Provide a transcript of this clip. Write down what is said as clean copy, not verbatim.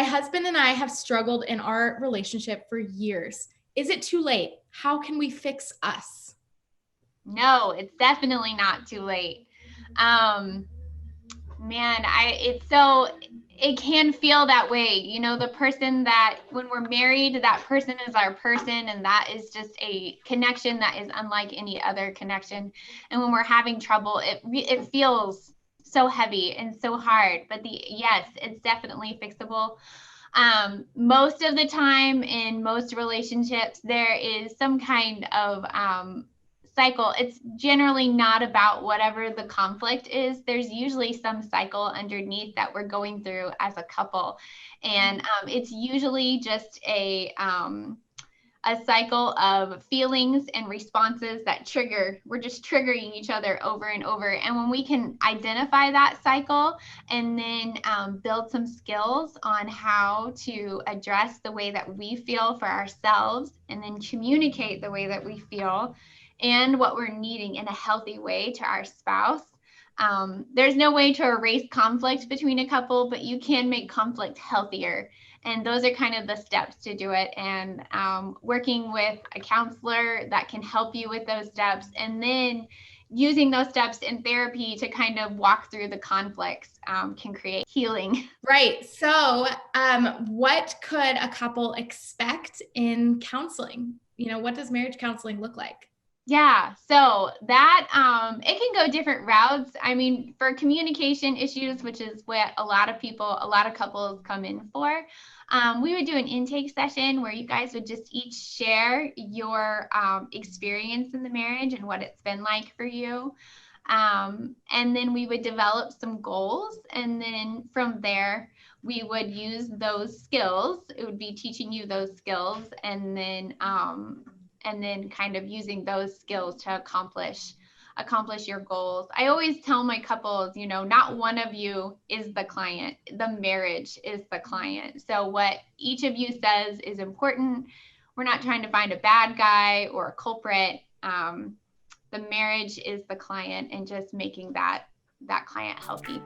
My husband and I have struggled in our relationship for years. Is it too late? How can we fix us? No, it's definitely not too late. Man, it can feel that way. You know, the person that when we're married, that person is our person, and that is just a connection that is unlike any other connection. And when we're having trouble, it feels so heavy and so hard. But yes, it's definitely fixable. Most of the time in most relationships, there is some kind of cycle. It's generally not about whatever the conflict is. There's usually some cycle underneath that we're going through as a couple. And it's usually just a cycle of feelings and responses that we're just triggering each other over and over. And when we can identify that cycle and then build some skills on how to address the way that we feel for ourselves, and then communicate the way that we feel and what we're needing in a healthy way to our spouse. There's no way to erase conflict between a couple, but you can make conflict healthier. And those are kind of the steps to do it. And working with a counselor that can help you with those steps, and then using those steps in therapy to kind of walk through the conflicts can create healing. Right. So what could a couple expect in counseling? What does marriage counseling look like? Yeah, so that it can go different routes. I mean, for communication issues, which is what a lot of couples come in for, we would do an intake session where you guys would just each share your experience in the marriage and what it's been like for you. And then we would develop some goals. And then from there, we would use those skills. It would be teaching you those skills, and then kind of using those skills to accomplish your goals. I always tell my couples, not one of you is the client. The marriage is the client. So what each of you says is important. We're not trying to find a bad guy or a culprit. The marriage is the client, and just making that client healthy.